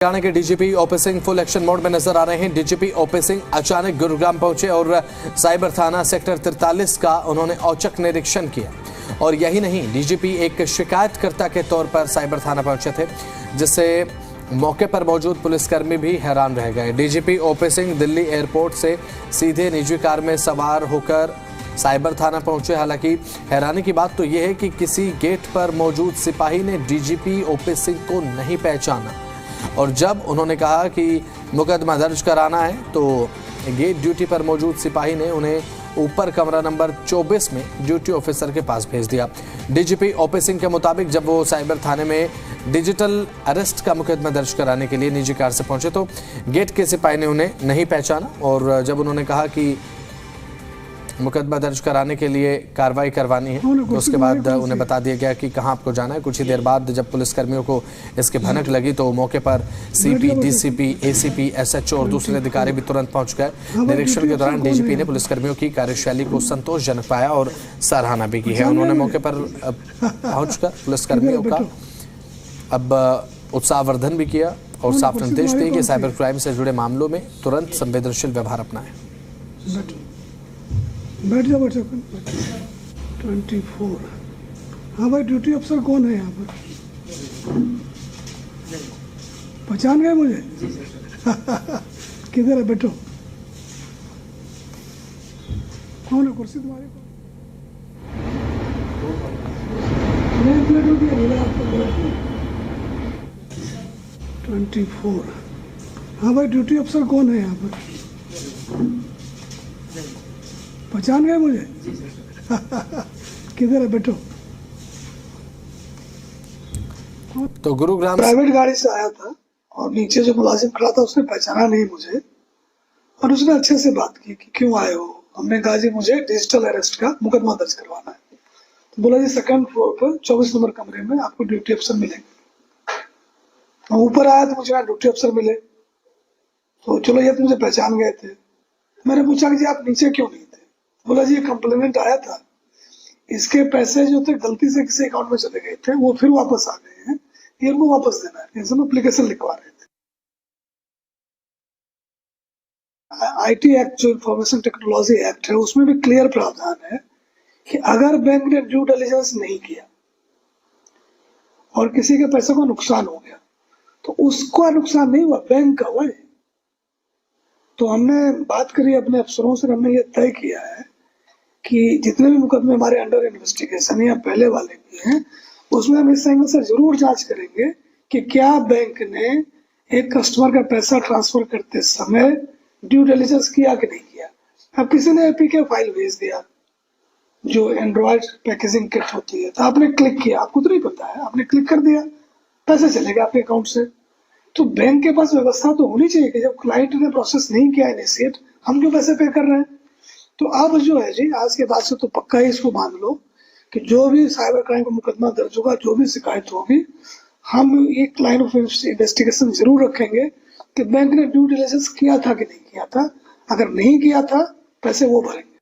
हरियाणा के DGP OP Singh full action mode में नजर आ रहे हैं। डीजीपी ओपी सिंह अचानक गुरुग्राम पहुंचे और साइबर थाना सेक्टर 43 का उन्होंने औचक निरीक्षण किया। और यही नहीं, डीजीपी एक शिकायतकर्ता के तौर पर साइबर थाना पहुंचे थे, जिससे मौके पर मौजूद पुलिसकर्मी भी हैरान रह गए। DGP OP Singh Delhi airport से सीधे निजी कार में सवार होकर साइबर थाना पहुंचे। हालांकि हैरानी की बात तो यह है कि किसी गेट पर मौजूद सिपाही ने डीजीपी ओपी सिंह को नहीं पहचाना और जब उन्होंने कहा कि मुकदमा दर्ज कराना है तो गेट ड्यूटी पर मौजूद सिपाही ने उन्हें ऊपर कमरा नंबर 24 में ड्यूटी ऑफिसर के पास भेज दिया। डीजीपी ओपी सिंह के मुताबिक जब वो साइबर थाने में डिजिटल अरेस्ट का मुकदमा दर्ज कराने के लिए निजी कार से पहुंचे तो गेट के सिपाही ने उन्हें नहीं पहचाना और जब उन्होंने कहा कि मुकदमा दर्ज कराने के लिए कार्रवाई करवानी है तो उसके बाद उन्हें बता दिया गया कि कहां आपको जाना है। कुछ ही देर बाद जब पुलिसकर्मियों को इसके भनक लगी तो मौके पर सीपी, डीसीपी, एसीपी, एसएचओ और दूसरे अधिकारी भी तुरंत पहुंच गए। निरीक्षण के दौरान डीजीपी ने पुलिसकर्मियों की कार्यशैली को संतोषजनक पाया और सराहना भी की है। उन्होंने मौके पर पहुंचकर पुलिसकर्मियों का अब उत्साहवर्धन भी किया और साफ निर्देश दिए कि साइबर क्राइम से जुड़े मामलों में तुरंत संवेदनशील व्यवहार अपनाएं। बैठ जाओ 24। हाँ भाई, ड्यूटी अफसर कौन है यहाँ पर? पहचान गए मुझे? किधर है? बैठो। कौन है? कुर्सी तुम्हारी? प्लेट होती है 24। हाँ भाई, ड्यूटी अफसर कौन है यहाँ पर? पहचान गए मुझे? किधर है? बैठो। तो गुरुग्राम प्राइवेट गाड़ी से आया था और नीचे जो मुलाजिम खड़ा था उसने पहचाना नहीं मुझे और उसने अच्छे से बात की कि क्यों आए हो। हमने कहा जी मुझे डिजिटल अरेस्ट का मुकदमा दर्ज करवाना है। तो बोला जी सेकंड फ्लोर पर 24 नंबर कमरे में आपको ड्यूटी अफसर मिलेंगे। मैं ऊपर आया तो मुझे ड्यूटी अफसर मिले तो चलो ये तो मुझे पहचान गए थे। मैंने पूछा कि जी आप नीचे क्यों नहीं थे? बोला जी ये कंप्लेनेंट आया था, इसके पैसे जो थे गलती से किसी अकाउंट में चले गए थे, वो फिर वापस आ गए हैं, ये उनको वापस देना है। इसमें एप्लीकेशन लिखवा रहे थे। आईटी एक्ट जो इंफॉर्मेशन टेक्नोलॉजी एक्ट है उसमें भी क्लियर प्रावधान है कि अगर बैंक ने ड्यू डिलिजेंस नहीं किया और किसी के पैसे को नुकसान हो गया तो उसका नुकसान नहीं हुआ, बैंक का हुआ। तो हमने बात करी अपने अफसरों से, हमने ये तय किया है कि जितने भी मुकदमे हमारे अंडर इन्वेस्टिगेशन या पहले वाले भी हैं उसमें हम इस एंगल से जरूर जांच करेंगे कि क्या बैंक ने एक कस्टमर का पैसा ट्रांसफर करते समय ड्यू डिलिजेंस किया कि नहीं किया। अब किसी ने एपीके फाइल भेज दिया जो एंड्रॉयड पैकेजिंग किट होती है, तो आपने क्लिक किया, आपको तो नहीं पता है, आपने क्लिक कर दिया, पैसे चले गए आपके अकाउंट से। तो बैंक के पास व्यवस्था तो होनी चाहिए कि जब क्लाइंट ने प्रोसेस नहीं किया इनिशिएट, हम क्यों पैसे पे कर रहे हैं। तो अब जो है जी आज के बाद से तो पक्का ही इसको मान लो कि जो भी साइबर क्राइम का मुकदमा दर्ज होगा, जो भी शिकायत होगी, हम एक लाइन ऑफ इन्वेस्टिगेशन जरूर रखेंगे कि बैंक ने ड्यू डिलिजेंस किया था कि नहीं किया था। अगर नहीं किया था पैसे वो भरेंगे।